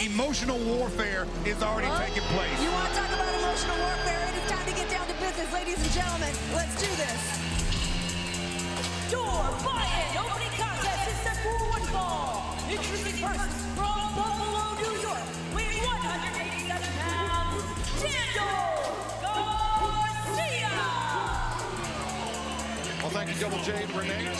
Emotional warfare is already taking place. You want to talk about emotional warfare? It is time to get down to business, ladies and gentlemen. Let's do this. Door Bayne opening contest is set for one fall. Introducing first from Buffalo, New York, weighing 187 pounds, Garcia. Well, thank you, Double J and Renee.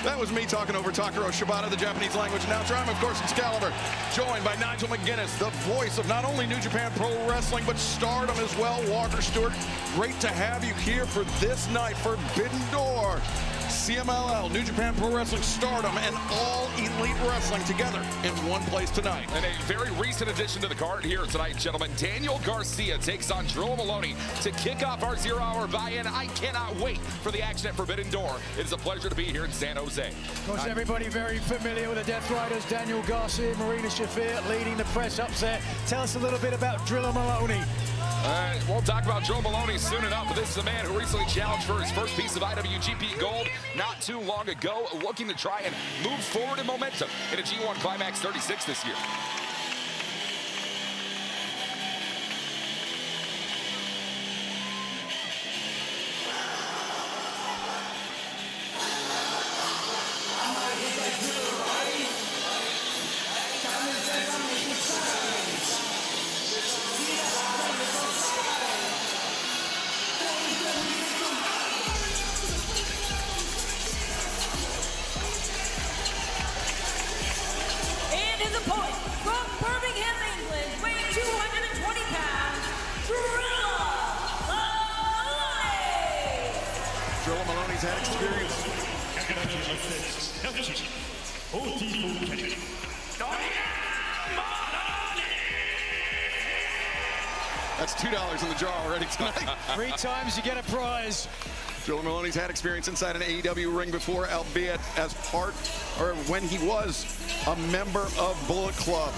That was me talking over Takuro Shibata, the Japanese language announcer. I'm, of course, Excalibur, joined by Nigel McGuinness, the voice of not only New Japan Pro Wrestling, but Stardom as well. Walker Stewart, great to have you here for this night, Forbidden Door. CMLL, New Japan Pro Wrestling, Stardom, and All Elite Wrestling together in one place tonight. And a very recent addition to the card here tonight, gentlemen. Daniel Garcia takes on Drilla Moloney to kick off our zero-hour buy-in. I cannot wait for the action at Forbidden Door. It is a pleasure to be here in San Jose. Of course, everybody very familiar with the Death Riders. Daniel Garcia, Marina Shafir leading the press upset. Tell us a little bit about Drilla Moloney. We'll talk about Drilla Moloney soon enough, but this is a man who recently challenged for his first piece of IWGP Gold not too long ago, looking to try and move forward in momentum in a G1 Climax 36 this year. Drilla Moloney's had experience. That's $2 in the jar already tonight. 3 times you get a prize. Drilla Moloney's had experience inside an AEW ring before, albeit as part, or when he was a member of Bullet Club.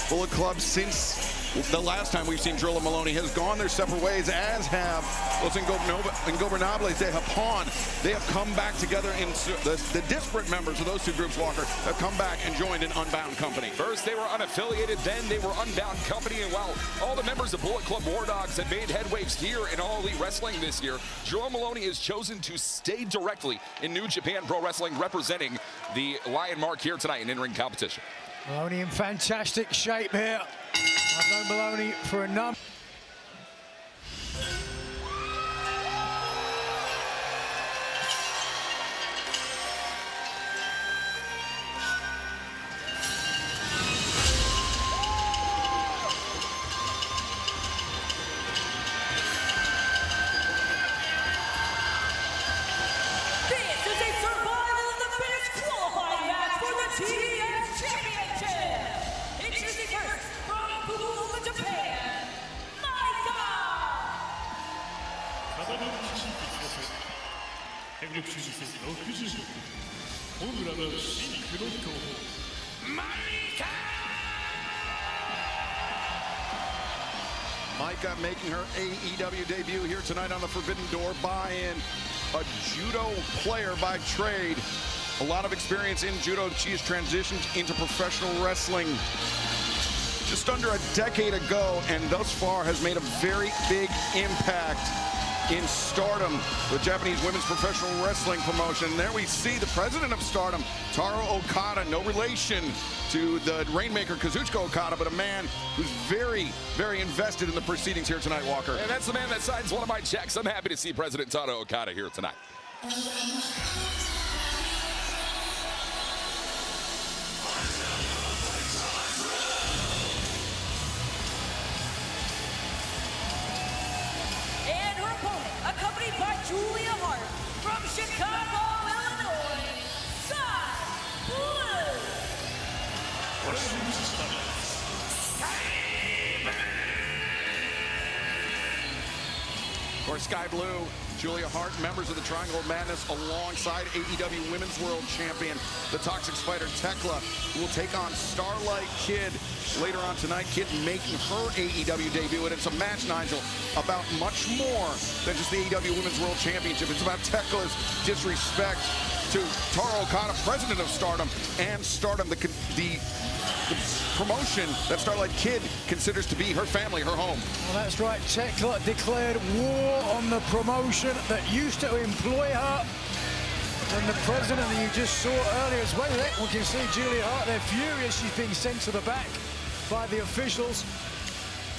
Bullet Club, since the last time we've seen Drilla Moloney, has gone their separate ways, as have Los Ingobernables de Japón. They have come back together in the disparate members of those two groups, Walker, have come back and joined an Unbound company. First, they were unaffiliated, then they were Unbound company, and while all the members of Bullet Club War Dogs had made headwaves here in All Elite Wrestling this year, Drilla Moloney has chosen to stay directly in New Japan Pro Wrestling, representing the Lion Mark here tonight in in-ring competition. Moloney in fantastic shape here. I've known Moloney for a number. Maika making her AEW debut here tonight on the Forbidden Door buy-in. A judo player by trade. A lot of experience in judo. She has transitioned into professional wrestling just under a decade ago, and thus far has made a very big impact in Stardom, the Japanese women's professional wrestling promotion. There we see the president of Stardom, Taro Okada, no relation to the Rainmaker Kazuchika Okada, but a man who's very, very invested in the proceedings here tonight, Walker. And that's the man that signs one of my checks. I'm happy to see President Taro Okada here tonight. Julia Hart from Chicago, Illinois, Of course, Sky Blue, Julia Hart, members of the Triangle of Madness, alongside AEW Women's World Champion, the Toxic Spider Thekla, who will take on Starlight Kid later on tonight. Kid making her AEW debut, and it's a match, Nigel, about much more than just the AEW Women's World Championship. It's about Thekla's disrespect to Taro Okada, president of Stardom, and Stardom, the promotion that Starlight Kid considers to be her family, her home. Well, that's right. Thekla declared war on the promotion that used to employ her. And the president that you just saw earlier as well, we can see Julia Hart, they're furious. She's being sent to the back by the officials.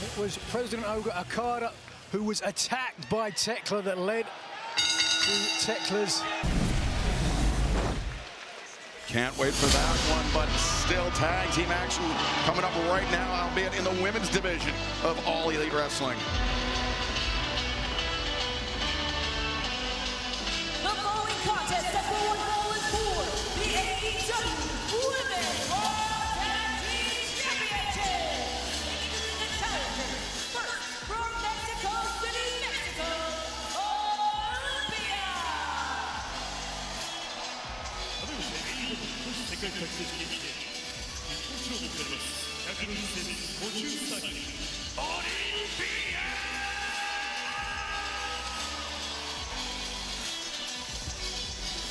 It was President Okada who was attacked by Thekla that led to Tekla's. Can't wait for that one, but still tag team action coming up right now, albeit in the women's division of All Elite Wrestling. The following contest at the one ball is for the AEW Women's World Tag Team Championship. Introducing the challengers, first from Mexico City, Mexico, Olympia.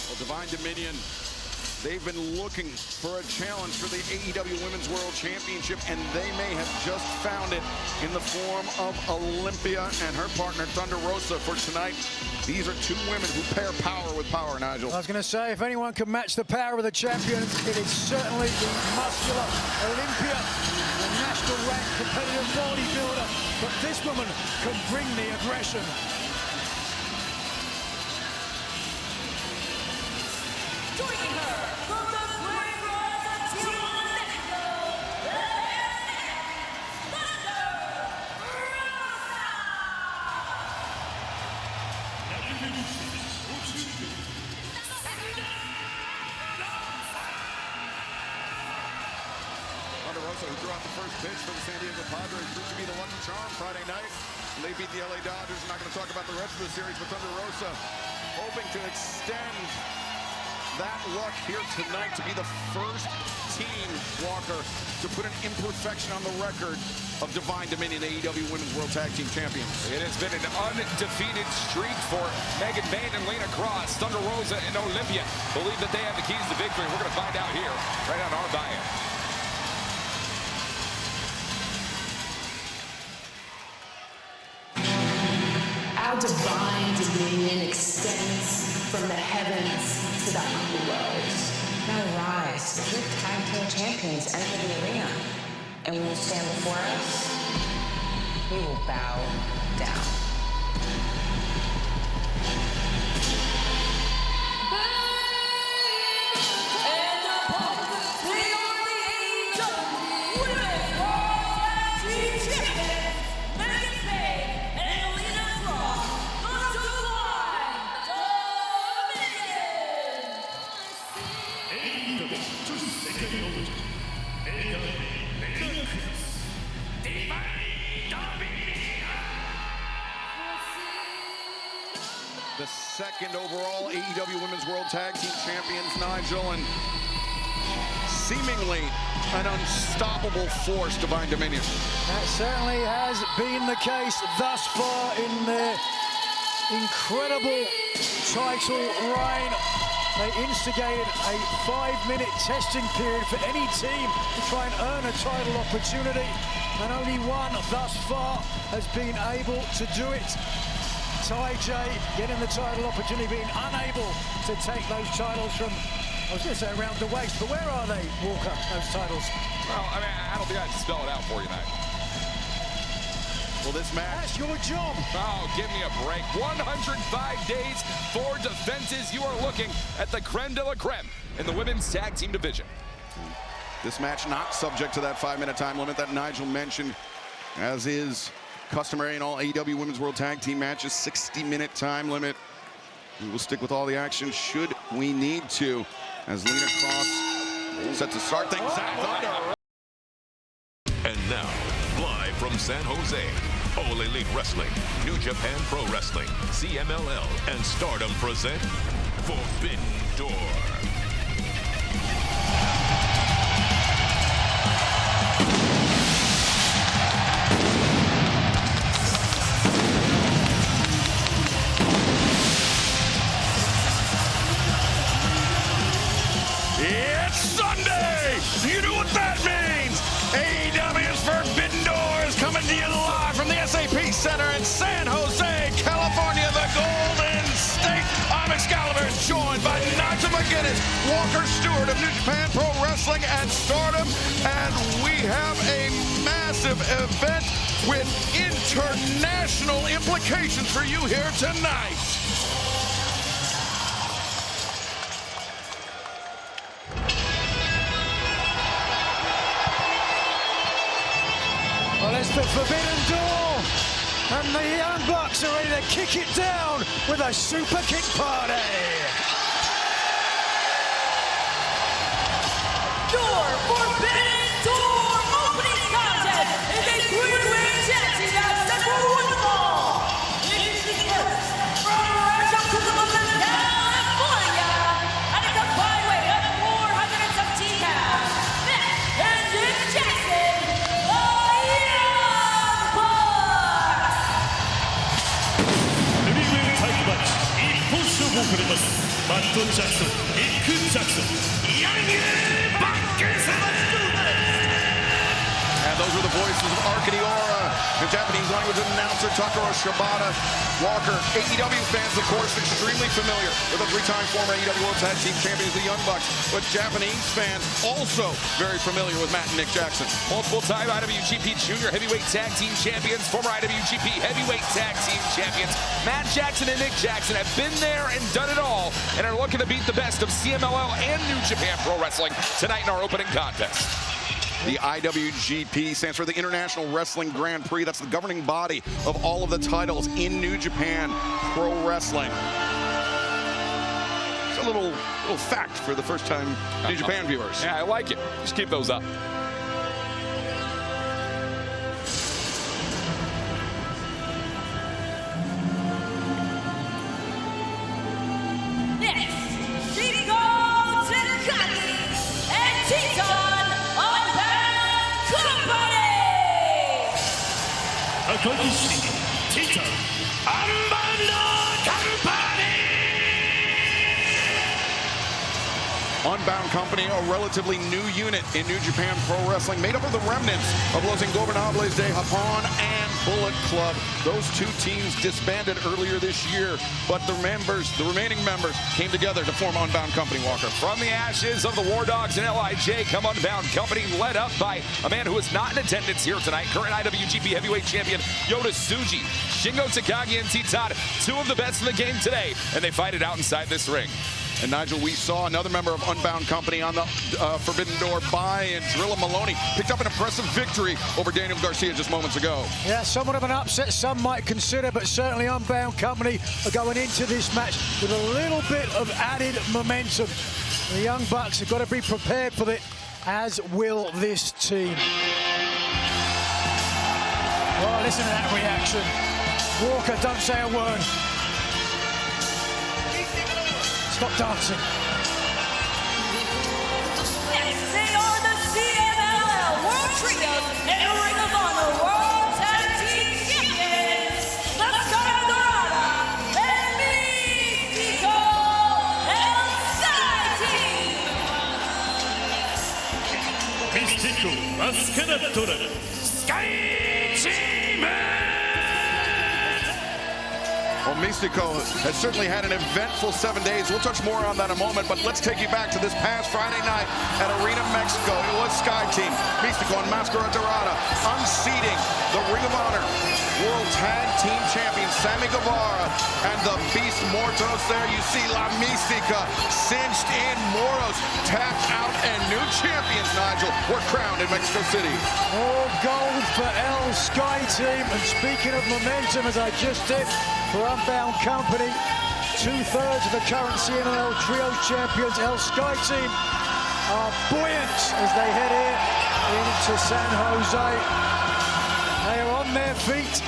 Well, Divine Dominion, they've been looking for a challenge for the AEW Women's World Championship, and they may have just found it in the form of Olympia and her partner, Thunder Rosa, for tonight. These are two women who pair power with power, Nigel. I was going to say, if anyone can match the power of the champions, it is certainly the muscular Olympia, the national rank competitive bodybuilder. But this woman can bring the aggression. Joining her from the Great Rosa Team Mexico, Thunder Rosa, who threw out the first pitch for the San Diego Padres, proved to be the lucky charm Friday night. And they beat the LA Dodgers. We're not going to talk about the rest of the series, but Thunder Rosa hoping to extend that luck here tonight to be the first team, Walker, to put an imperfection on the record of Divine Dominion AEW Women's World Tag Team Champions. It has been an undefeated streak for Bayne and Lena Kross. Thunder Rosa and Olympia believe that they have the keys to victory. We're going to find out here, right on our buy-in. Our divine dominion extends from the heavens to the underworld. Now rise, the tag team champions enter the arena, and when you stand before us, we will bow down. and the opponents, they are the AEW Women's World Tag Team Champions, Bayne and Lena Kross, the Divine Dominion. The second overall AEW Women's World Tag Team Champions, Nigel, and seemingly an unstoppable force, Divine Dominion. That certainly has been the case thus far in their incredible title reign. They instigated a 5-minute testing period for any team to try and earn a title opportunity, and only one thus far has been able to do it. Ty J getting the title opportunity, being unable to take those titles from, I was going to say around the waist, but where are they, Walker, those titles? Well, I mean, I don't think I have to spell it out for you tonight. Well, this match... That's your job. Oh, give me a break. 105 days, 4 defenses. You are looking at the creme de la creme in the women's tag team division. This match not subject to that 5-minute time limit that Nigel mentioned, as is customary in all AEW Women's World Tag Team matches. 60-minute time limit. We will stick with all the action should we need to, as Lena Kross set to start things out. And now, live from San Jose, All Elite Wrestling, New Japan Pro Wrestling, CMLL, and Stardom present Forbidden Door. Sunday. You know what that means. AEW's Forbidden Door is coming to you live from the SAP Center in San Jose, California, the Golden State. I'm Excalibur, joined by Nigel McGuinness, Walker Stewart of New Japan Pro Wrestling and Stardom, and we have a massive event with international implications for you here tonight. Well, it's the Forbidden Door, and the Young Bucks are ready to kick it down with a super kick party. Your Forbidden Door opening contest is a three-way tag team match set for one fall. Introducing first, from Russia to Olympia, California, and it's a byweight of 417 pounds. And Nick Jackson, the Young Bucks. Heavyweight title match, 一本勝負をかけます。マット・ジャクソン、ニック・ジャクソン、ヤング・バックス。 And those were the voices of Arcadiora, the Japanese language announcer Takaro Shibata. Walker, AEW fans, of course, extremely familiar with the three-time former AEW World Tag Team Champions, the Young Bucks. But Japanese fans also very familiar with Matt and Nick Jackson. Multiple-time IWGP Junior Heavyweight Tag Team Champions, former IWGP Heavyweight Tag Team Champions. Matt Jackson and Nick Jackson have been there and done it all and are looking to beat the best of CMLL and New Japan Pro Wrestling tonight in our opening contest. The IWGP stands for the International Wrestling Grand Prix. That's the governing body of all of the titles in New Japan Pro Wrestling. It's a little fact for the first-time New Japan viewers. Yeah, I like it. Just keep those up. Next, Shingo Takagi and Titan Unbound Company. Takagi Shingo, Titan, Unbound Company. Unbound Company, a relatively new unit in New Japan Pro Wrestling, made up of the remnants of Los Ingobernables de Japón and Bullet Club. Those two teams disbanded earlier this year, but the remaining members came together to form Unbound Company, Walker. From the ashes of the War Dogs and LIJ come Unbound Company, led up by a man who is not in attendance here tonight, current IWGP Heavyweight Champion Yota Tsuji. Shingo Takagi and Titan, two of the best in the game today, and they fight it out inside this ring. And Nigel, we saw another member of Unbound Company on the Forbidden Door, Bayne, and Drilla Moloney picked up an impressive victory over Daniel Garcia just moments ago. Yeah, somewhat of an upset some might consider, but certainly Unbound Company are going into this match with a little bit of added momentum. The Young Bucks have got to be prepared for it, as will this team. Oh, listen to that reaction. Walker, don't say a word. Stop dancing. Yes, they are the CMLL World Trios and Ring of Honor World Tag Team Champions, Mascara, Dorada, and Mistico, and Skye Team. Mistico, Mascara, Dorada, Skye Team. Well, Mistico has certainly had an eventful 7 days. We'll touch more on that in a moment, but let's take you back to this past Friday night at Arena Mexico. It was Skye Team, Mistico, and Mascara Dorada unseating the Ring of Honor World Tag Team Champions Sammy Guevara and the Beast Mortos. There you see La Mística cinched in. Mortos tapped out, and new champions, Nigel, were crowned in Mexico City. All gold for El Skye Team, and speaking of momentum, as I just did, for Unbound Company, 2/3 of the current CMLL Trios champions, El Skye Team, are buoyant as they head here into San Jose. They are on their feet.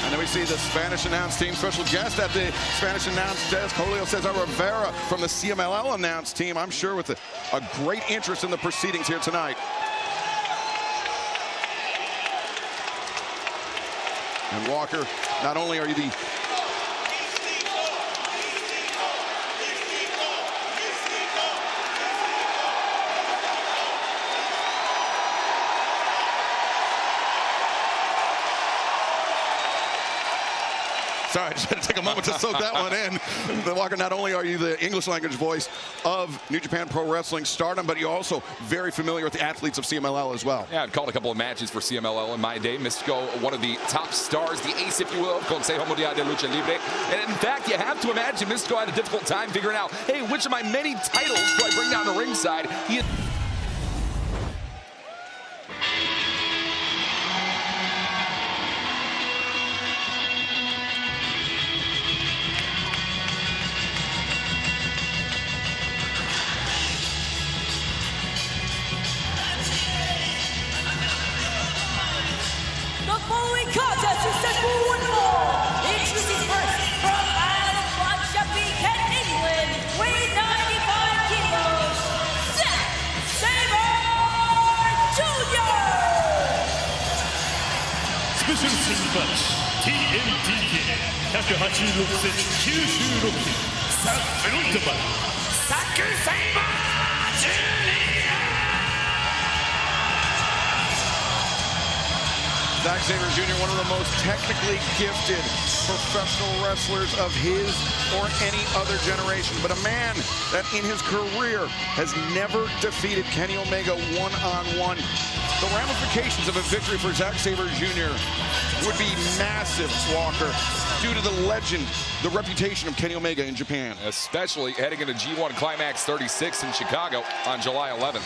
And then we see the Spanish announce team, special guest at the Spanish announce desk, Julio Cesar Rivera from the CMLL announce team, I'm sure with a great interest in the proceedings here tonight. And Walker, not only are you the Sorry, I just had to take a moment to soak that one in. Walker, not only are you the English language voice of New Japan Pro Wrestling Stardom, but you're also very familiar with the athletes of CMLL as well. Yeah, I've called a couple of matches for CMLL in my day. Mistico, one of the top stars, the ace, if you will, of Consejo Mundial de Lucha Libre. And in fact, you have to imagine Mistico had a difficult time figuring out, hey, which of my many titles do I bring down the ringside? The following contest is set for one fall. Introducing first from Isle of Wanshapi, Kent, England, weighing 95 kilos, Zack Sabre Jr. Special Team Match TMDK 186センチ96キロさあフロントマンザック・セイバージュニア Zack Sabre Jr., one of the most technically gifted professional wrestlers of his or any other generation, but a man that in his career has never defeated Kenny Omega one-on-one. The ramifications of a victory for Zack Sabre Jr. would be massive, Walker, due to the legend, the reputation of Kenny Omega in Japan. Especially heading into G1 Climax 36 in Chicago on July 11th.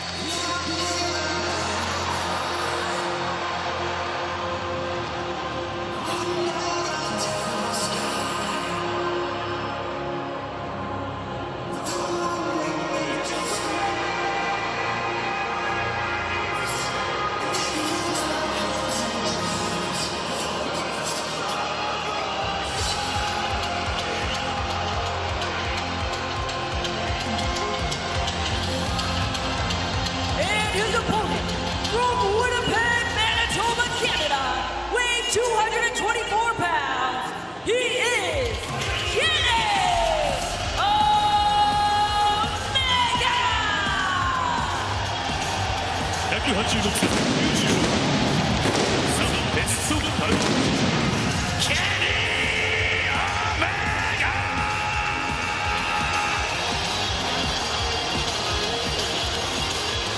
And his opponent from Winnipeg, Manitoba, Canada, weighing 224 pounds, he is Kenny Omega! 186センチ96さあベストバルケニー・オメガ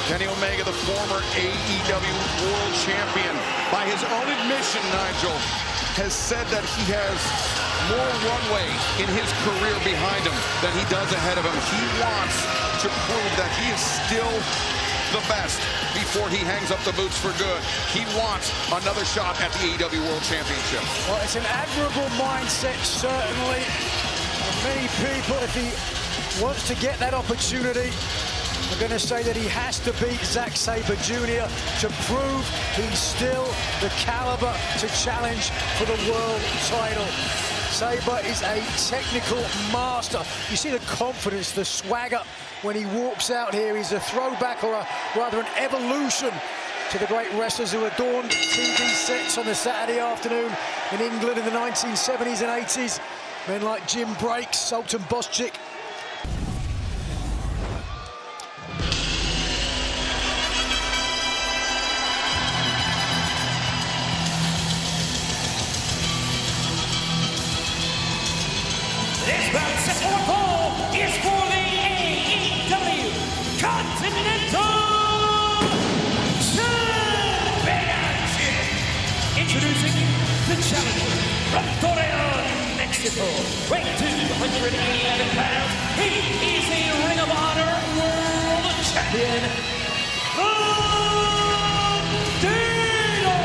Kenny Omega, the former AEW World Champion, by his own admission, Nigel, has said that he has more runway in his career behind him than he does ahead of him. He wants to prove that he is still the best before he hangs up the boots for good. He wants another shot at the AEW World Championship. Well, it's an admirable mindset, certainly. And many people, if he wants to get that opportunity, are going to say that he has to beat Zack Sabre Jr. to prove he's still the caliber to challenge for the world title. Sabre is a technical master. You see the confidence, the swagger when he walks out here. He's a throwback, or rather an evolution to the great wrestlers who adorned TV sets on the Saturday afternoon in England in the 1970s and 80s. Men like Jim Breaks, Sultan Boschik. This bout set for one fall is for the AEW Continental Championship. Introducing the challenger from Torreon, Mexico, weighing 211 pounds. He is the Ring of Honor World Champion, Bandido.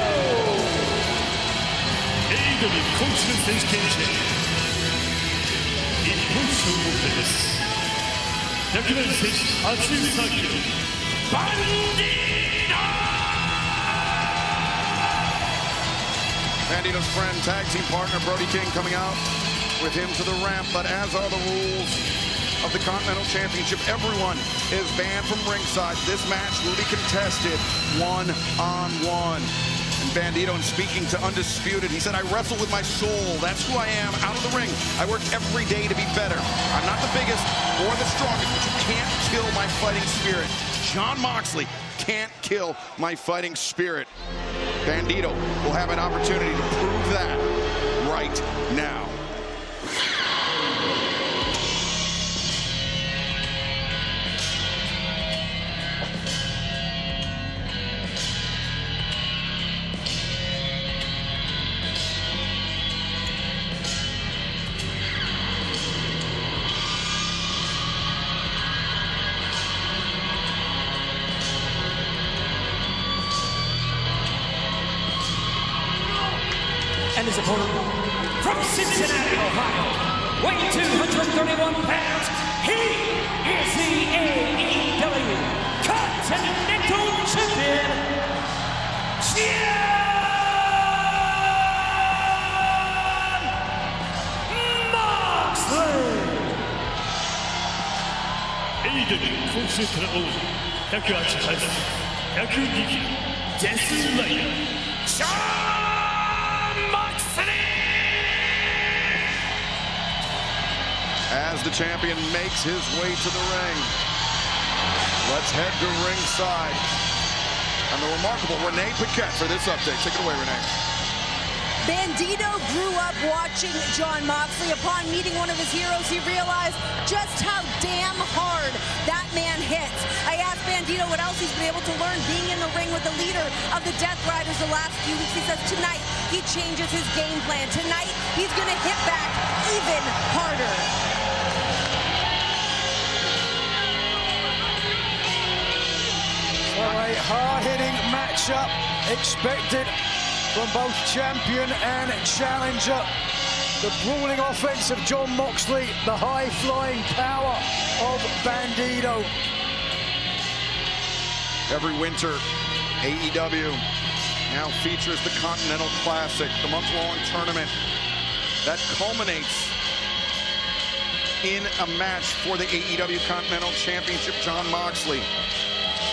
AEW Continental Championship. 日本勝負です。173キロ、バンディーノ。 Bandito's friend, tag team partner Brody King coming out with him to the ramp, but as are the rules of the Continental Championship, everyone is banned from ringside. This match will be contested one-on-one. And Bandido, in speaking to Undisputed, he said, I wrestle with my soul. That's who I am out of the ring. I work every day to be better. I'm not the biggest or the strongest, but you can't kill my fighting spirit. Jon Moxley can't kill my fighting spirit. Bandido will have an opportunity to prove that right now. his opponent from Cincinnati, Ohio, weighing 231 pounds, he is the AEW Continental Champion, Moxley! AEW 今週から王者108杯102キロデスライダーショーン・モクスリー As the champion makes his way to the ring, let's head to ringside. And the remarkable Renee Paquette for this update. Take it away, Renee. Bandido grew up watching Jon Moxley. Upon meeting one of his heroes, he realized just how damn hard that man hits. I asked Bandido what else he's been able to learn being in the ring with the leader of the Death Riders the last few weeks. He says tonight he changes his game plan. Tonight he's going to hit back even harder. So a hard-hitting matchup expected from both champion and challenger. The brawling offense of Jon Moxley, the high-flying power of Bandido. Every winter, AEW now features the Continental Classic, the month-long tournament that culminates in a match for the AEW Continental Championship. Jon Moxley,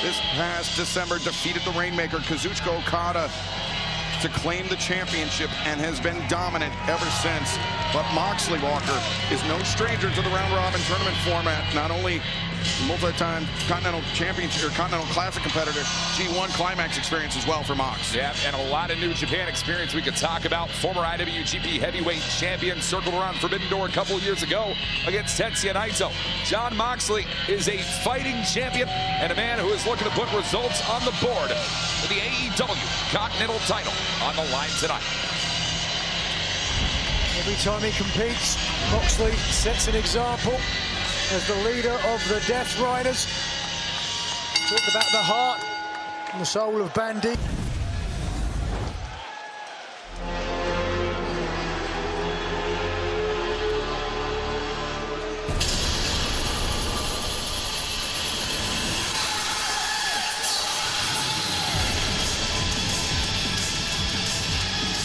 this past December, defeated the Rainmaker, Kazuchika Okada, to claim the championship and has been dominant ever since. But Moxley, Walker, is no stranger to the round-robin tournament format. Not only multi-time Continental Championship or Continental Classic competitor, G1 Climax experience as well for Mox. Yeah, and a lot of New Japan experience we could talk about. Former IWGP Heavyweight Champion circled around Forbidden Door a couple years ago against Tetsuya Naito. Jon Moxley is a fighting champion and a man who is looking to put results on the board for the AEW Continental title on the line tonight. Every time he competes, Moxley sets an example as the leader of the Death Riders. Talk about the heart and the soul of Bandido.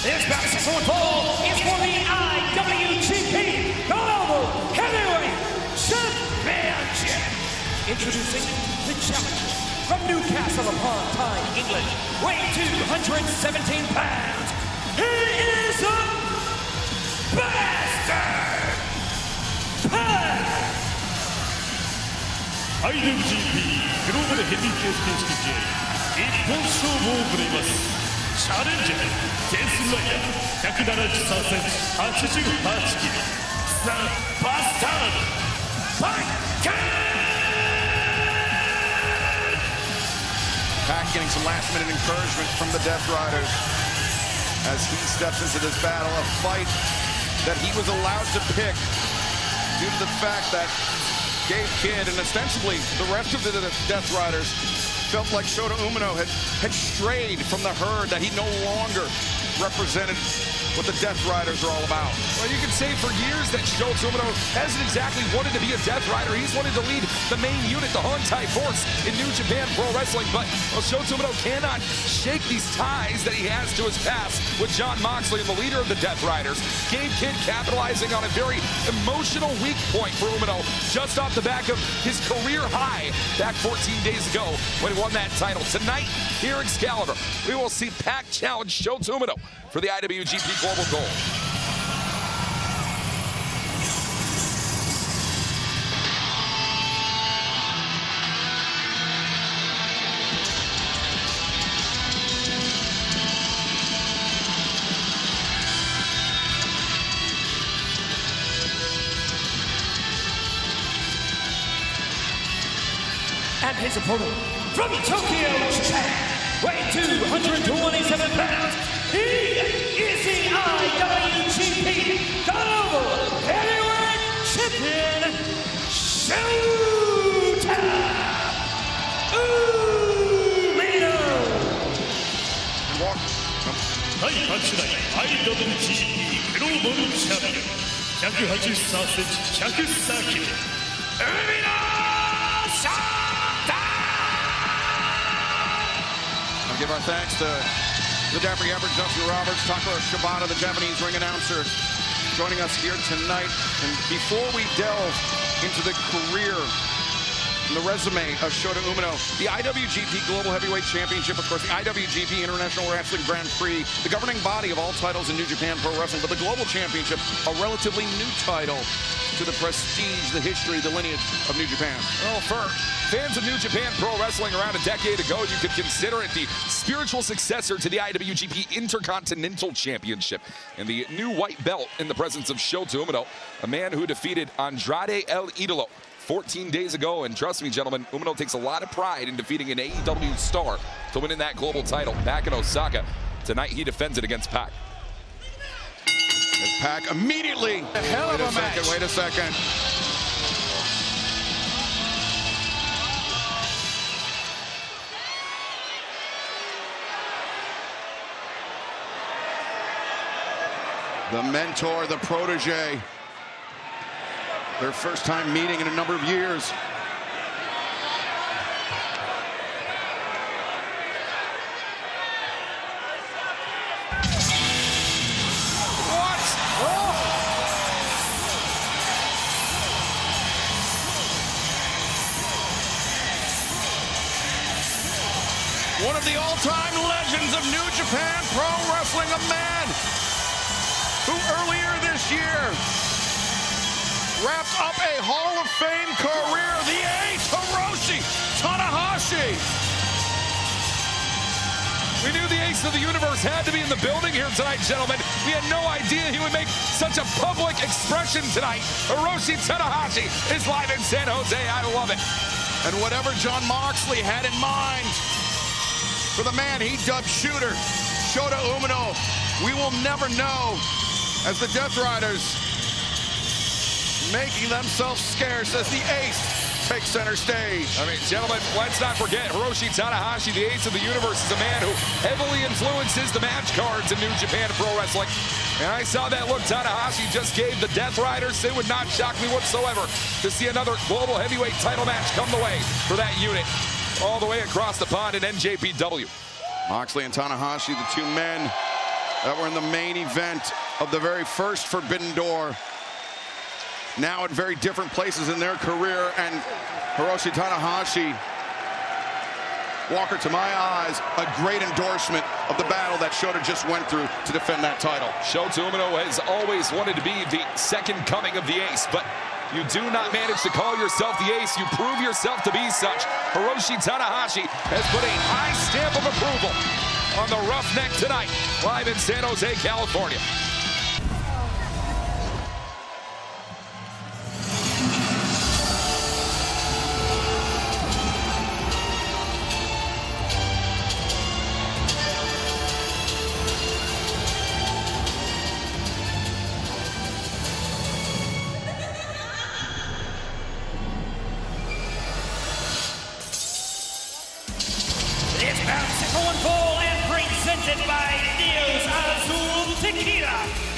This bout of football is for the IWGP Global Heavyweight Championship. Introducing the challenger from Newcastle upon Tyne, England, weighing 217 pounds. He is a bastard. IWGP グローバルヘビー級選手権試合一本勝負を行います。チャレンジャーデスライダー173センチ88キロザ・バスタードバイカー Pac getting some last-minute encouragement from the Death Riders as he steps into this battle, a fight that he was allowed to pick due to the fact that Gabe Kidd and ostensibly the rest of the Death Riders felt like Shota Umino had strayed from the herd, that he no longer represented what the Death Riders are all about. Well, you can say for years that Shota Umino hasn't exactly wanted to be a Death Rider. He's wanted to lead the main unit, the Hontai Force, in New Japan Pro Wrestling. But Shota Umino cannot shake these ties that he has to his past with Jon Moxley and the leader of the Death Riders. Gabe Kidd capitalizing on a very emotional weak point for Umino just off the back of his career high back 14 days ago when he won that title. Tonight, here at Excalibur, we will see Pac challenge Shota Umino for the IWGP Global Gold. And his opponent from Tokyo, Japan, weighing 227 pounds, he is the IWGP Global Heavyweight Champion, Shota Umino. 第8代 IWGP グローバルチャンピオン183センチ103キロ海野ショータ I'll give our thanks to the Dapper Yapper, Justin Roberts, Takara Shibata, the Japanese ring announcer, joining us here tonight. And before we delve into the career and the resume of Shota Umino, the IWGP Global Heavyweight Championship, of course, the IWGP International Wrestling Grand Prix, the governing body of all titles in New Japan Pro Wrestling, but the Global Championship, a relatively new title to the prestige, the history, the lineage of New Japan. Well, for fans of New Japan Pro Wrestling around a decade ago, you could consider it the spiritual successor to the IWGP Intercontinental Championship. And the new white belt in the presence of Shota Umino, a man who defeated Andrade El Idolo 14 days ago. And trust me, gentlemen, Umino takes a lot of pride in defeating an AEW star to win in that global title back in Osaka. Tonight, he defends it against Pac. As Pac immediately. A hell of a match. Wait a second. The mentor, the protege. Their first time meeting in a number of years. One of the all-time legends of New Japan Pro Wrestling, a man who earlier this year wrapped up a Hall of Fame career, the ace, Hiroshi Tanahashi. We knew the ace of the universe had to be in the building here tonight, gentlemen. We had no idea he would make such a public expression tonight. Hiroshi Tanahashi is live in San Jose. I love it. And whatever John Moxley had in mind for the man he dubbed Shooter, Shota Umino, we will never know, as the Death Riders making themselves scarce as the ace takes center stage. I mean, gentlemen, let's not forget Hiroshi Tanahashi, the ace of the universe, is a man who heavily influences the match cards in New Japan Pro Wrestling. And I saw that look Tanahashi just gave the Death Riders. It would not shock me whatsoever to see another global heavyweight title match come the way for that unit all the way across the pond in NJPW. Moxley and Tanahashi, the two men that were in the main event of the very first Forbidden Door, now at very different places in their career. And Hiroshi Tanahashi, Walker, to my eyes, a great endorsement of the battle that Shota just went through to defend that title. Shota Umino has always wanted to be the second coming of the ace, but you do not manage to call yourself the ace. You prove yourself to be such. Hiroshi Tanahashi has put a high stamp of approval on the Roughneck tonight, live in San Jose, California.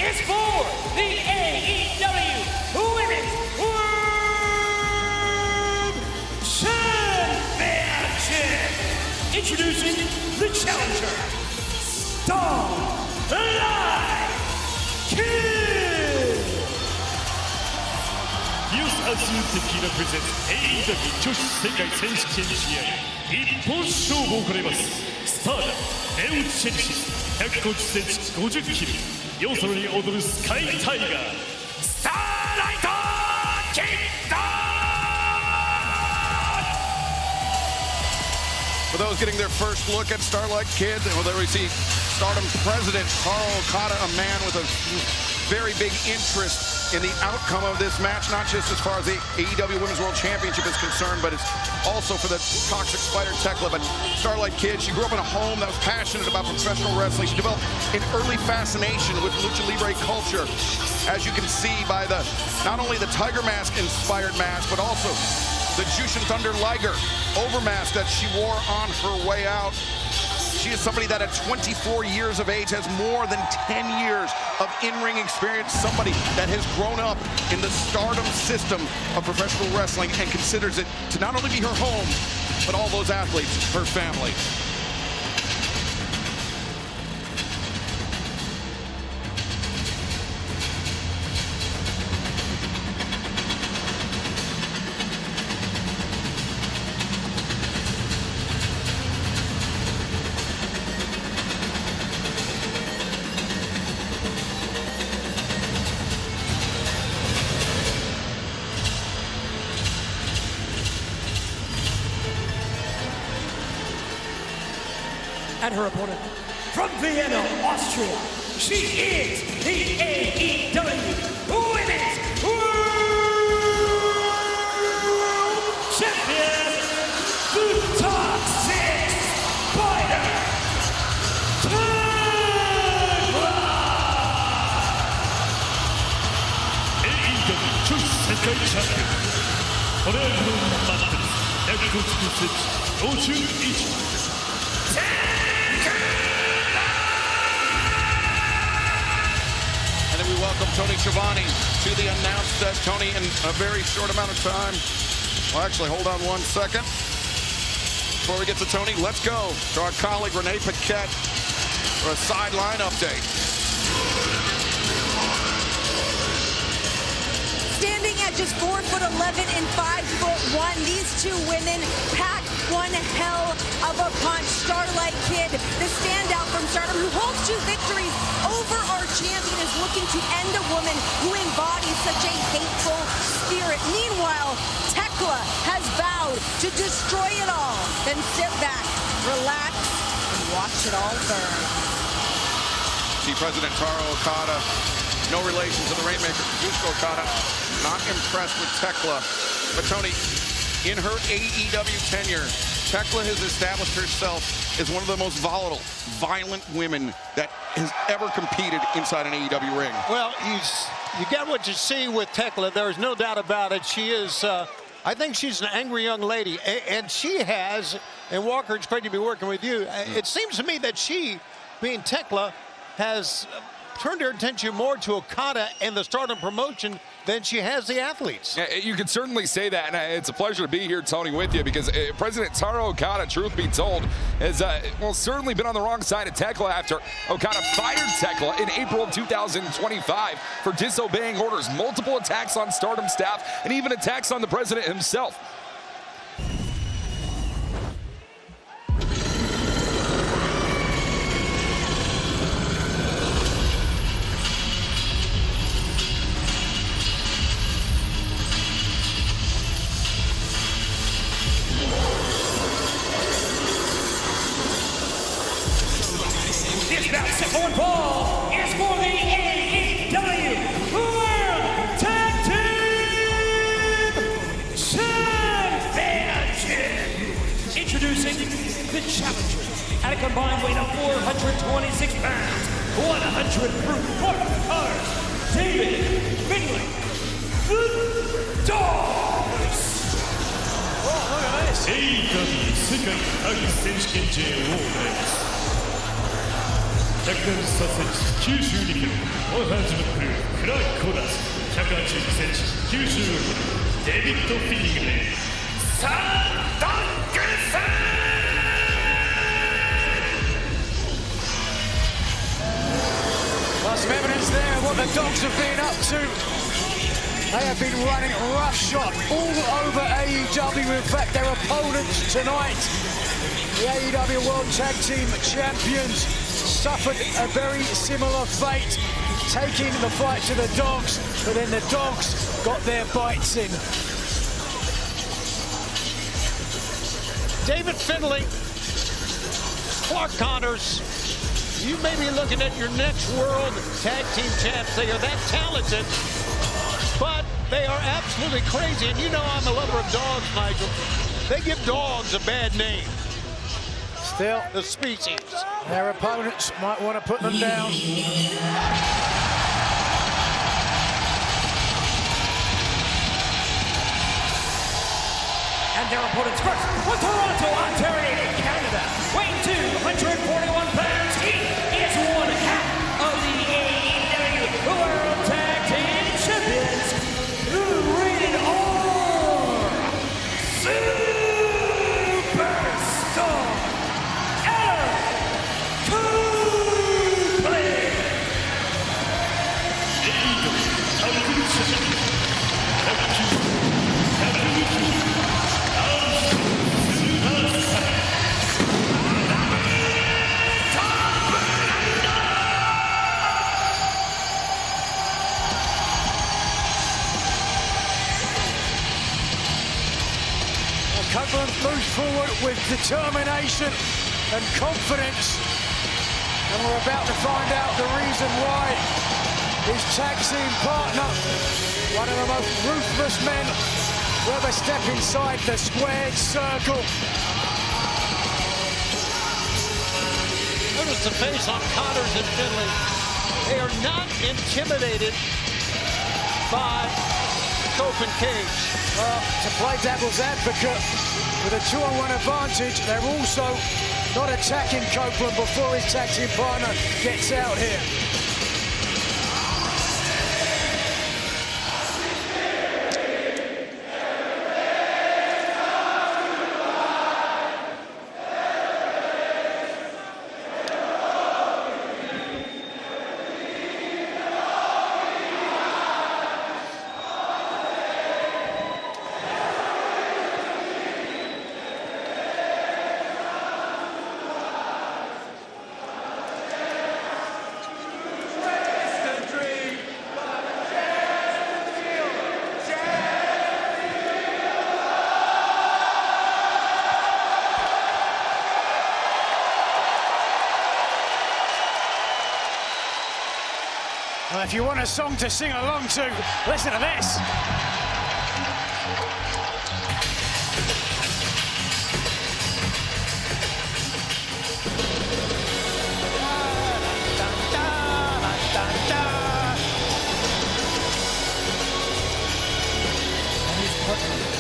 Is for the AEW Women's World Championship. Introducing the challenger, Starlight Kid. Thekla presents AEW 女子世界選手権試合一本勝負を行います。スターダムネウチェリシス150センチ50キロ要素に踊るスカイタイガースターライトキッド。 For those getting their first look at Starlight Kid, well, there we see Stardom President Carl Okada, a man with a very big interest in the outcome of this match, not just as far as the AEW Women's World Championship is concerned, but it's also for the toxic spider Thekla. But Starlight Kid, she grew up in a home that was passionate about professional wrestling. She developed an early fascination with lucha libre culture, as you can see by the not only the Tiger Mask inspired mask, but also the Jushin Thunder Liger overmask that she wore on her way out. She is somebody that at 24 years of age has more than 10 years of in-ring experience, somebody that has grown up in the Stardom system of professional wrestling and considers it to not only be her home, but all those athletes, her family. And her opponent from Vienna, Austria, she is the AEW Women's World Champion, the Toxic Spider, Thekla! AEW Choice Senkai Champion これはこのマットです約50センチ51 And then we welcome Tony Schiavone to the announce desk. Tony, in a very short amount of time. Well, actually, hold on 1 second. Before we get to Tony, let's go to our colleague Renee Paquette for a sideline update. Standing at just 4'11" and 5'1", these two women pack one hell of a punch. Starlight Kid, the standout from Stardom, who holds 2 victories over our champion, is looking to end a woman who embodies such a hateful spirit. Meanwhile, Thekla has vowed to destroy it all. Then sit back, relax, and watch it all burn. See President Taro Okada, no relation to the Rainmaker, Kazuchika Okada, not impressed with Thekla. But Tony, in her AEW tenure, Thekla has established herself as one of the most volatile, violent women that has ever competed inside an AEW ring. Well, you get what you see with Thekla. There's no doubt about it. She is, I think she's an angry young lady. And she has, and Walker, it's great to be working with you. It seems to me that she, being Thekla, has turned her attention more to Okada and the Stardom promotion than she has the athletes. Yeah, you can certainly say that, and it's a pleasure to be here, Tony, with you, because President Taro Okada, truth be told, has certainly been on the wrong side of Thekla after Okada fired Thekla in April of 2025 for disobeying orders, multiple attacks on Stardom staff, and even attacks on the president himself. This basketball ball is for the AEW World Tag Team Championship. Introducing the challenger at a combined weight of 426 pounds, 100 proof quarters, David Finlay, the Dogs. Oh, look at this. AEW 世界タッグ選手権 J-War 194センチ92キロオハンズムクルークラーク・コーダス182センチ96キロデビッド・フィーリングでサンダンクさWell, some evidence there of what the Dogs have been up to. They have been running roughshod all over AEW. In fact, their opponents tonight, the AEW World Tag Team Champions, suffered a very similar fate, taking the fight to the Dogs, but then the Dogs got their bites in. David Finlay, Clark Connors, you may be looking at your next World Tag Team Champs. They are that talented, but they are absolutely crazy. And you know I'm a lover of dogs, Nigel. They give dogs a bad name. Still, the species. Their opponents might want to put them down. And their opponents first, from Toronto, Ontario, Canada, weighing 240 Copeland moves forward with determination and confidence. And we're about to find out the reason why his tag team partner, one of the most ruthless men to ever step inside the squared circle. Notice the face on Connors and Finlay. They are not intimidated by Copeland Cage. To play devil's advocate, with a 2-on-1 advantage, they're also not attacking Copeland before his tag team partner gets out here. Well, if you want a song to sing along to, listen to this.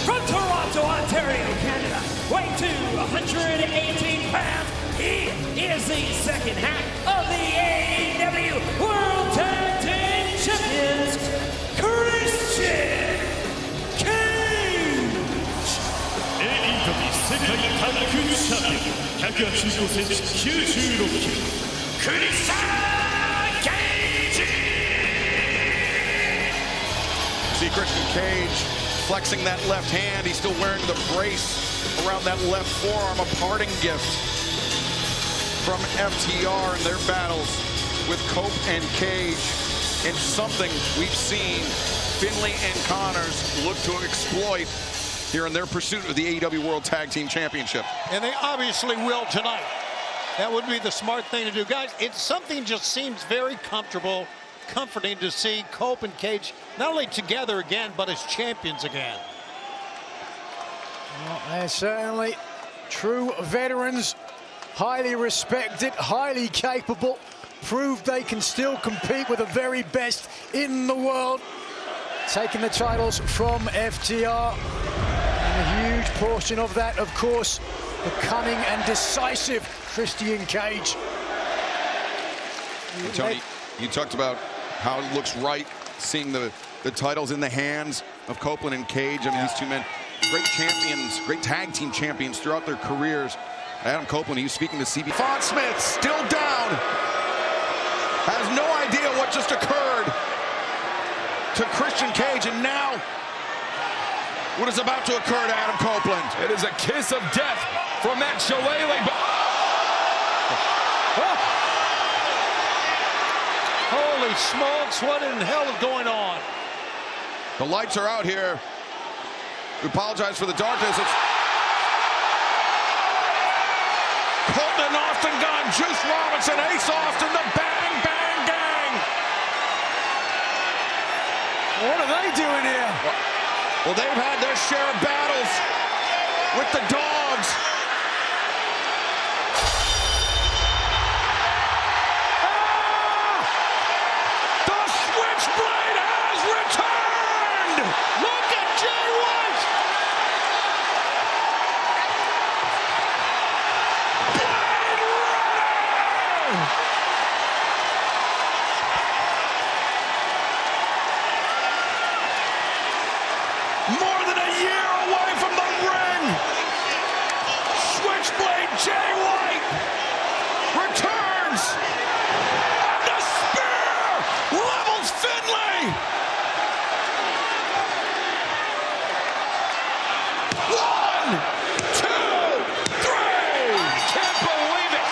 From Toronto, Ontario, Canada, weighing 218 pounds, he is the second half of the AEW World Tag Team Champions, Christian Cage. AEW 世界タッグチャンピオン185センチ96キロクリスチャン・ケイジ See Christian Cage flexing that left hand. He's still wearing the brace around that left forearm, a parting gift from FTR in their battles with Cope and Cage. And something we've seen Finlay and Connors look to exploit here in their pursuit of the AEW World Tag Team Championship. And they obviously will tonight. That would be the smart thing to do. Guys, it's something just seems very comforting to see Cope and Cage not only together again, but as champions again. Well, they're certainly true veterans, highly respected, highly capable, proved they can still compete with the very best in the world. Taking the titles from FTR. And a huge portion of that, of course, the cunning and decisive Christian Cage. Tony, you talked about how it looks right seeing the titles in the hands of Copeland and Cage. I mean, these two men, great champions, great tag team champions throughout their careers. Adam Copeland, he was speaking to CB. Fawn Smith still down. Has no idea what just occurred to Christian Cage, and now what is about to occur to Adam Copeland. It is a kiss of death from that shillelagh. Holy smokes, what in hell is going on? The lights are out here. We apologize for the darkness. It's Copeland, Austin Gunn, Juice Robinson, Ace Austin, the Bang Bang Gang. What are they doing here? Well, they've had their share of battles with the dogs. The Switchblade has returned! Look at Jay White! More than a year away from the ring. Switchblade Jay White returns. And the spear levels Finlay. 1, 2, 3. Can't believe it.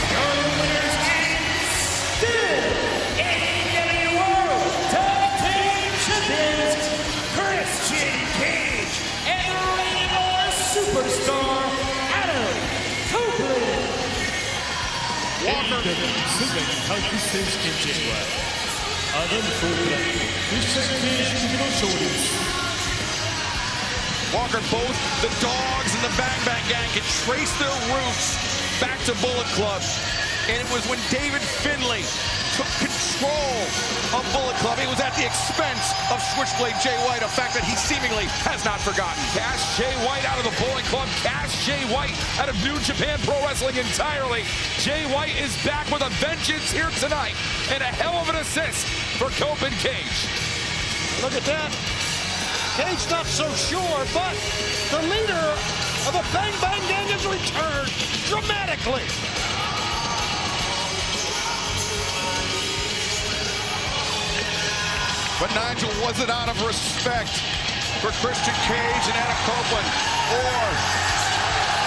Your winners and still AEW World Tag Team Champions, Christian Cage and the reigning superstar Adam Copeland. Walker. 世界タッグ選手権 J はアダム・コープランド、クリスチャン・ケージ組の勝利です。 Walker, both the dogs and the Bang Bang Gang can trace their roots back to Bullet Club. And it was when David Finlay took control of Bullet Club. It was at the expense of Switchblade Jay White, a fact that he seemingly has not forgotten. Cash Jay White out of the Bullet Club. Cash Jay White out of New Japan Pro Wrestling entirely. Jay White is back with a vengeance here tonight. And a hell of an assist for Copeland Cage. Look at that. Cage not so sure, but the leader of the Bang Bang Gang has returned dramatically. But Nigel, was it out of respect for Christian Cage and Adam Copeland? Or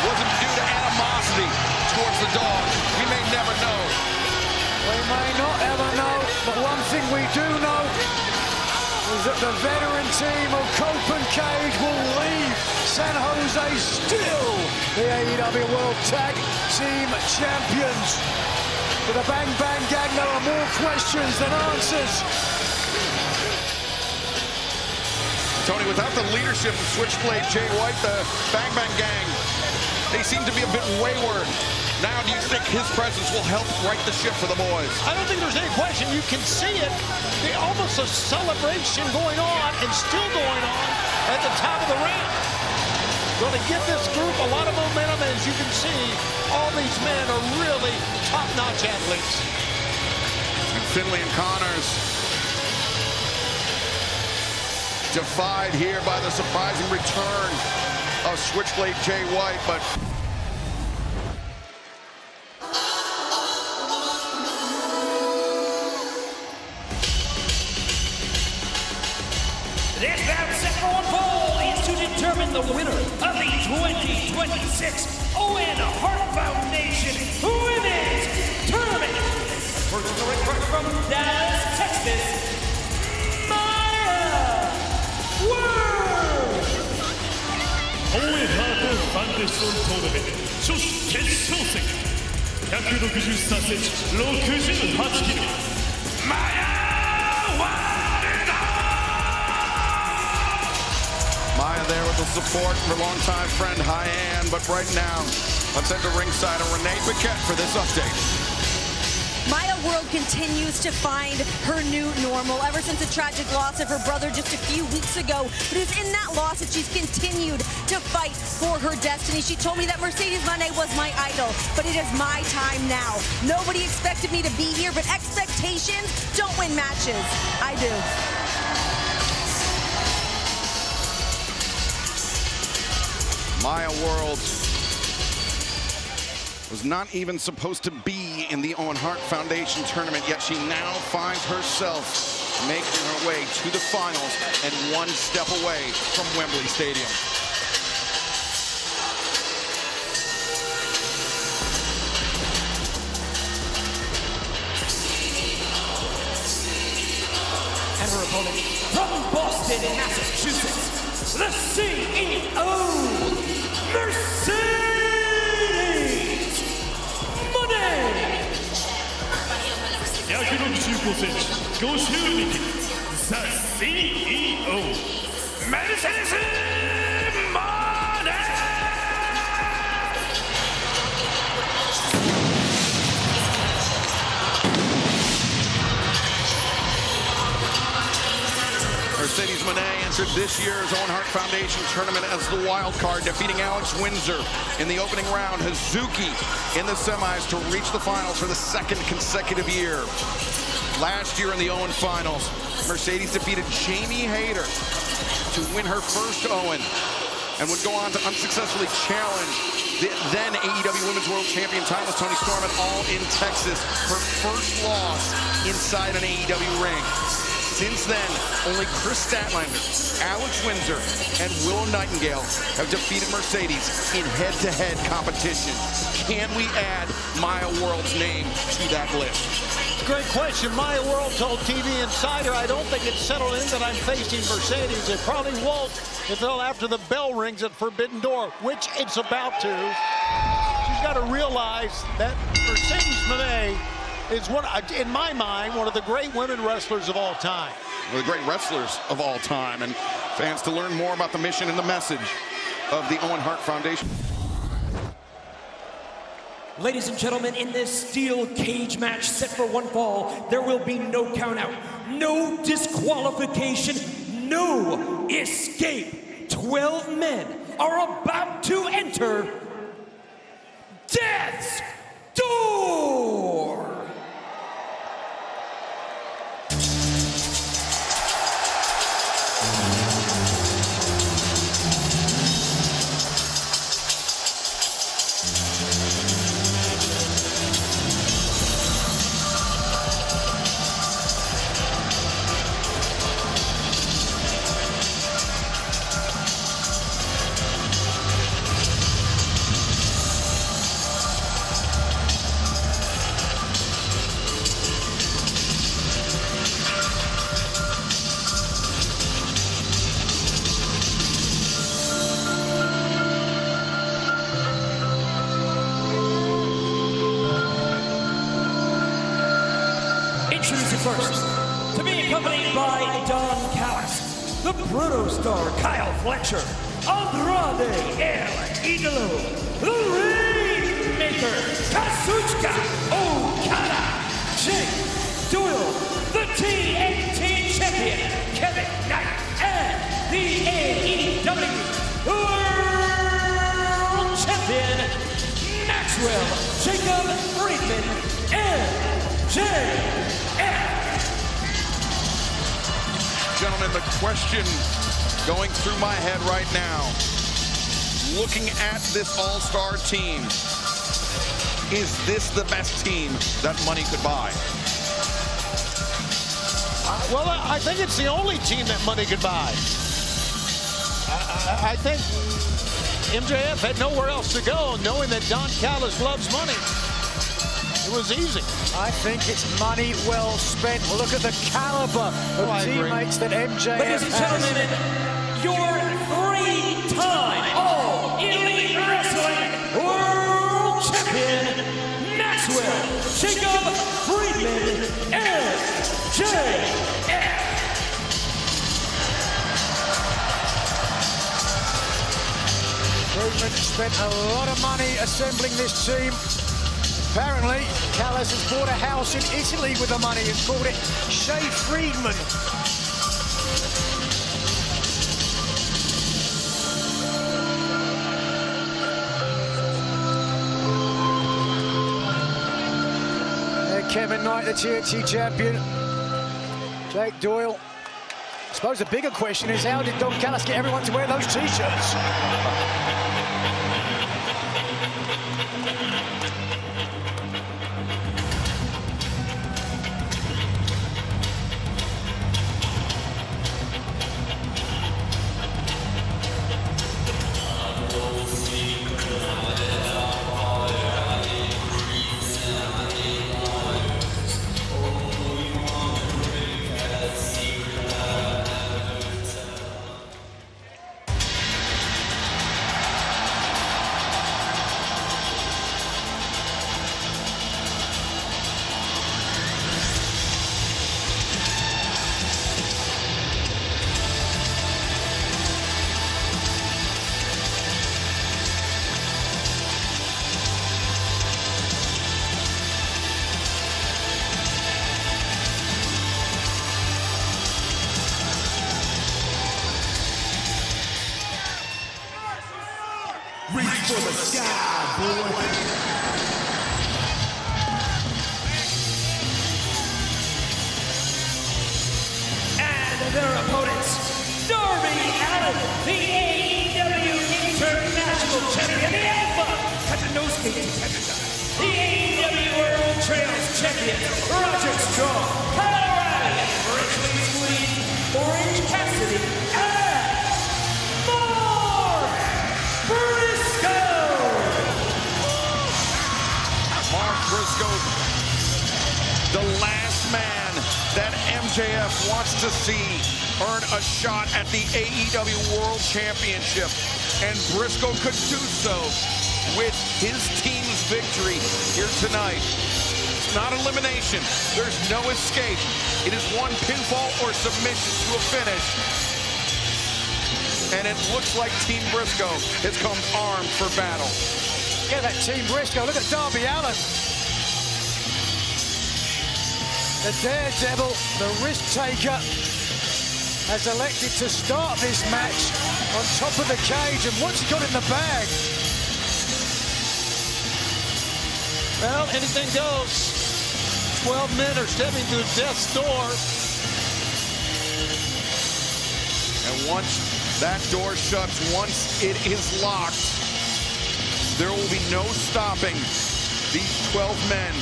was it due to animosity towards the dog? We may never know. We may not ever know, but one thing we do know is that the veteran team of Copeland Cage will leave San Jose still the AEW World Tag Team Champions. For the Bang Bang Gang, there are more questions than answers. Tony, without the leadership of Switchblade Jay White, the Bang Bang Gang, they seem to be a bit wayward. Now, do you think his presence will help right the ship for the boys? I don't think there's any question. You can see it. Almost a celebration going on and still going on at the top of the ramp. Going to give this group a lot of momentum. As you can see, all these men are really top-notch athletes. And Finlay and Connors defied here by the surprising return of Switchblade Jay White, but this bout set for one fall is to determine the winner of the 2026 Owen Hart Foundation Women's Tournament. Personal request from Dallas, Texas, Maya World. Owen Hart Foundation Tournament 女子決勝戦163センチ68キロマヤワールド Maya there with the support for longtime friend Hyan, but right now, let's head to ringside and Renee Paquette for this update. Maya World continues to find her new normal ever since the tragic loss of her brother just a few weeks ago. But it's in that loss that she's continued to fight for her destiny. She told me that Mercedes Moné was my idol, but it is my time now. Nobody expected me to be here, but expectations don't win matches. I do. Maya World was not even supposed to be in the Owen Hart Foundation tournament, yet she now finds herself making her way to the finals and one step away from Wembley Stadium. And her opponent from Boston, Massachusetts, the CEO, Mercedes Moné. 165センチ52キロ The CEO メルセデス・モネ Mercedes Moné entered this year's Owen Hart Foundation tournament as the wild card, defeating Alex Windsor in the opening round, Hazuki in the semis to reach the finals for the second consecutive year. Last year in the Owen finals, Mercedes defeated Jamie Hayter to win her first Owen and would go on to unsuccessfully challenge the then AEW Women's World Champion timeless Toni Storm at All in Texas, her first loss inside an AEW ring. Since then, only Chris Statlander, Alex Windsor, and Willow Nightingale have defeated Mercedes in head-to-head competition. Can we add Maya World's name to that list? Great question. Maya World told TV Insider, I don't think it's settled in that I'm facing Mercedes. It probably won't until after the bell rings at Forbidden Door, which it's about to. She's got to realize that Mercedes Moné is, in my mind, one of the great women wrestlers of all time. One of the great wrestlers of all time. And fans, to learn more about the mission and the message of the Owen Hart Foundation. Ladies and gentlemen, in this steel cage match set for one fall, there will be no countout, no disqualification, no escape. 12 men are about to enter Death's Door. Introducing first, to be accompanied by Don Callis, the Bruto Star Kyle Fletcher, Andrade El Idolo, the Rainmaker Kazuchika Okada, Jake Doyle, the TNT Champion Kevin Knight, and the AEW World Champion Maxwell Jacob Friedman, NJPW. Gentlemen, the question going through my head right now, looking at this all-star team, is this the best team that money could buy? Well, I think it's the only team that money could buy. I think MJF had nowhere else to go, knowing that Don Callis loves money. It was easy. I think it's money well spent. Look at the caliber of teammates that MJF Ladies and gentlemen, your three-time All-Elite Wrestling World Champion, Maxwell Jacob Friedman, NJPW. Friedman spent a lot of money assembling this team. Apparently, Callis has bought a house in Italy with the money and called it Shea Friedman. Kevin Knight, the TNT champion. Jake Doyle. I suppose the bigger question is, how did Don Callis get everyone to wear those T-shirts? Reach for the sky, boy. And their opponents, Darby Allin, the AEW International Champion, the Alpha Katanosuke Takagi, the AEW World Trails Champion, Roderick Strong, Kyle O'Reilly, Richard Squeeze, Orange Cassidy, and Mark Briscoe, the last man that MJF wants to see earn a shot at the AEW World Championship. And Briscoe could do so with his team's victory here tonight. It's not elimination. There's no escape. It is one pinfall or submission to a finish. And it looks like Team Briscoe has come armed for battle. Look at that Team Briscoe. Look at Darby Allin. The daredevil, the risk taker, has elected to start this match on top of the cage. And what's he got in the bag? Well, anything goes. 12 men are stepping through death's door. And once that door shuts, once it is locked, there will be no stopping these 12 men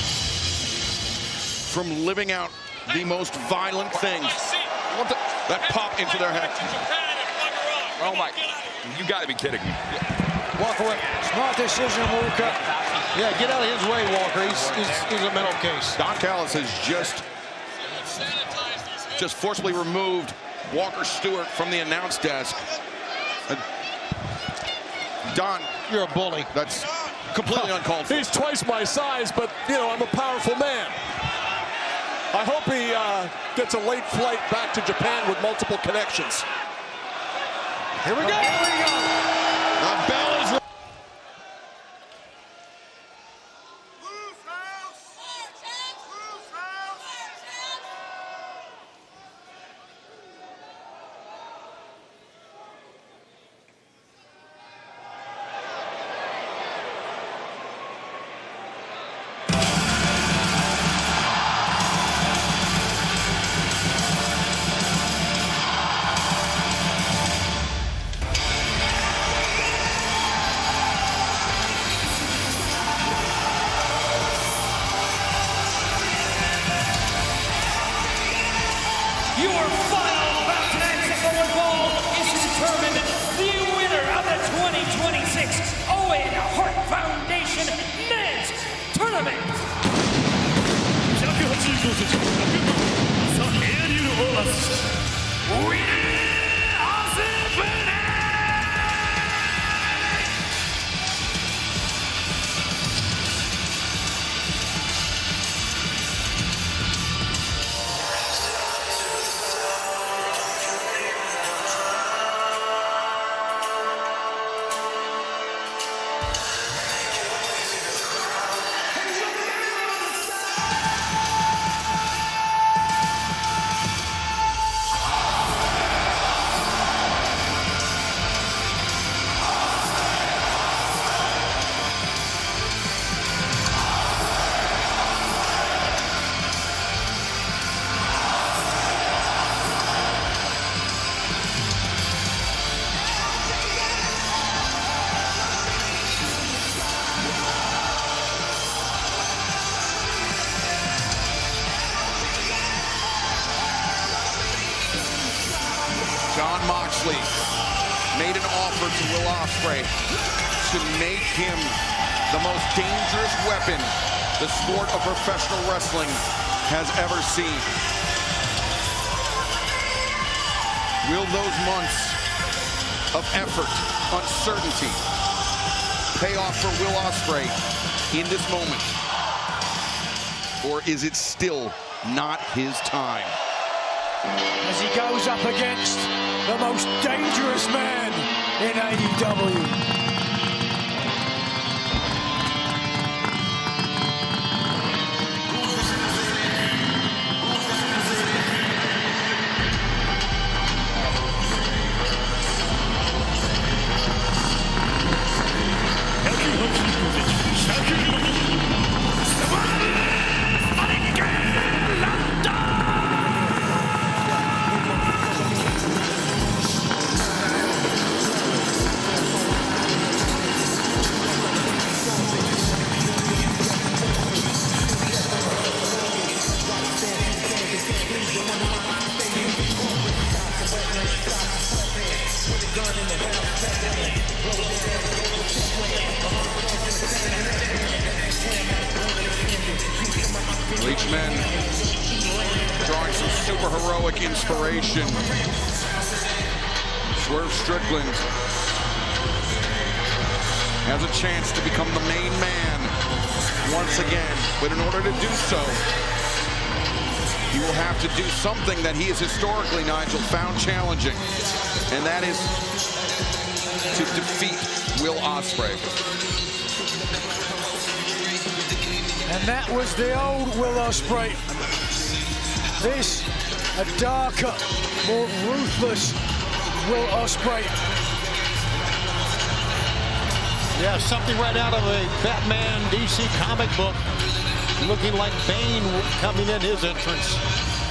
from living out the most violent things that pop into their head. Oh my, you gotta be kidding me. Walk away. Smart decision, Walker. Yeah, get out of his way, Walker. He's a mental case. Don Callis has just forcibly removed Walker Stewart from the announce desk. Don, you're a bully. That's completely uncalled for. He's twice my size, but, you know, I'm a powerful man. I hope he gets a late flight back to Japan with multiple connections. Here we go. Here we go. The bell is... Moxley made an offer to Will Ospreay to make him the most dangerous weapon the sport of professional wrestling has ever seen. Will those months of effort, uncertainty, pay off for Will Ospreay in this moment? Or is it still not his time? As he goes up against the most dangerous man in AEW. superheroic inspiration. Swerve Strickland has a chance to become the main man once again, but in order to do so, he will have to do something that he has historically, Nigel, found challenging, and that is to defeat Will Ospreay. And that was the old Will Ospreay. This, a darker, more ruthless Will Ospreay. Yeah, something right out of a Batman DC comic book, looking like Bayne coming in his entrance.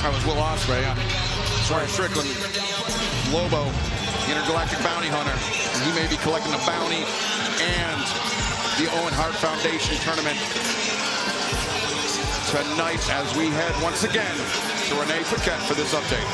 That was Will Ospreay. Sorry, Strickland, Lobo, intergalactic bounty hunter. And he may be collecting a bounty and the Owen Hart Foundation tournament tonight as we head once again to Renee Paquette for this update.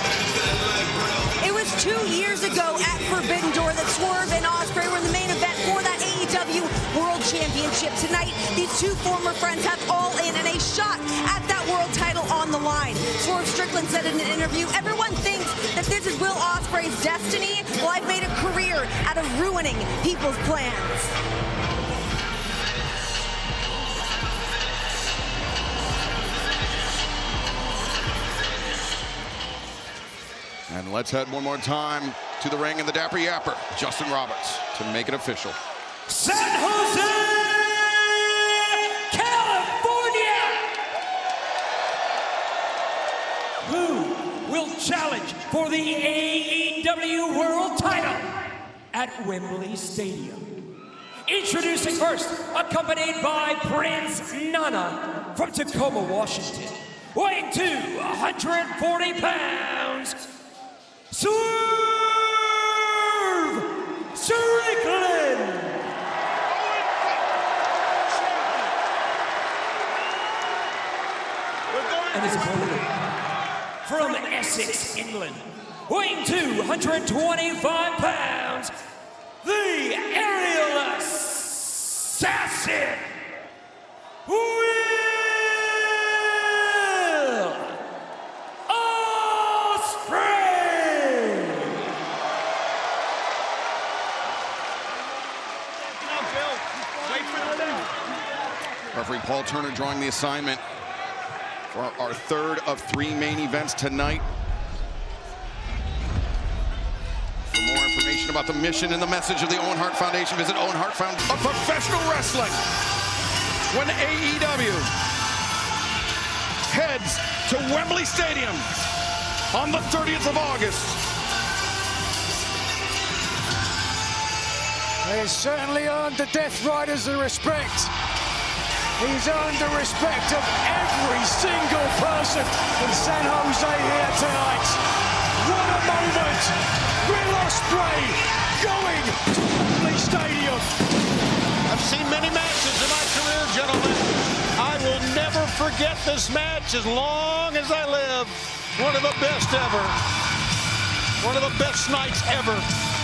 It was 2 years ago at Forbidden Door that Swerve and Ospreay were in the main event for that AEW World Championship. Tonight, these two former friends have all in and a shot at that world title on the line. Swerve Strickland said in an interview, everyone thinks that this is Will Ospreay's destiny. Well, I've made a career out of ruining people's plans. And let's head one more time to the ring in the Dapper Yapper, Justin Roberts, to make it official. San Jose, California! Who will challenge for the AEW World title at Wembley Stadium? Introducing first, accompanied by Prince Nana from Tacoma, Washington, weighing 240 pounds, Swerve Strickland. And his opponent from Essex, England, weighing 225 pounds, the aerial assassin, Will Ospreay. Referee Paul Turner drawing the assignment for our third of 3 main events tonight. For more information about the mission and the message of the Owen Hart Foundation, visit Owen Hart Foundation. Of professional wrestling, when AEW heads to Wembley Stadium on the 30th of August. He has certainly earned the Death Riders the respect. He's earned the respect of every single person in San Jose here tonight. What a moment! Will Ospreay going to Wembley Stadium. I've seen many matches in my career, gentlemen. I will never forget this match as long as I live. One of the best ever. One of the best nights ever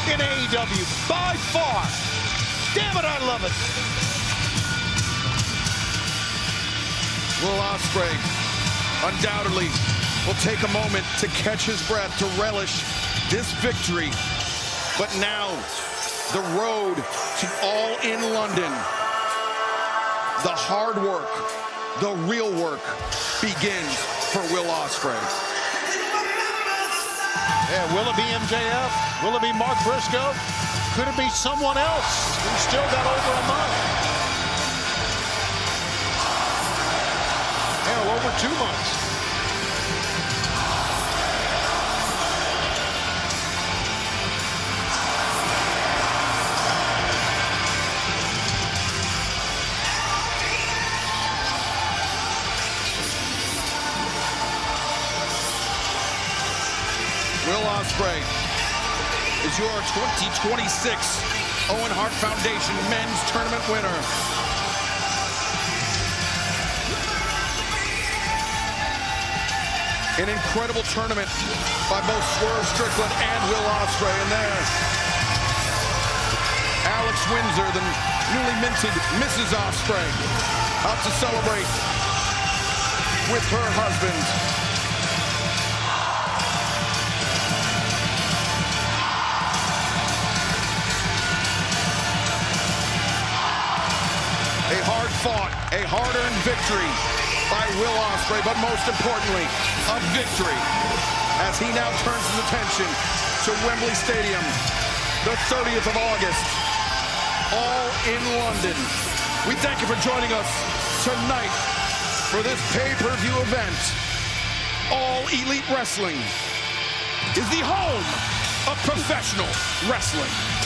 in AEW, by far. Damn it, I love it. Will Ospreay undoubtedly will take a moment to catch his breath, to relish this victory. But now, the road to All in London, the hard work, the real work begins for Will Ospreay. Yeah, will it be MJF? Will it be Mark Briscoe? Could it be someone else who's still got over a month? Hell, over 2 months. Will Ospreay is your 2026 Owen Hart Foundation Men's Tournament winner. An incredible tournament by both Swerve Strickland and Will Ospreay. And there, Alex Windsor, the newly minted Mrs. Ospreay, out to celebrate with her husband. fought a hard-earned victory by Will Ospreay, but most importantly, a victory as he now turns his attention to Wembley Stadium, the 30th of August, all in London. We thank you for joining us tonight for this pay-per-view event. All Elite Wrestling is the home of professional wrestling.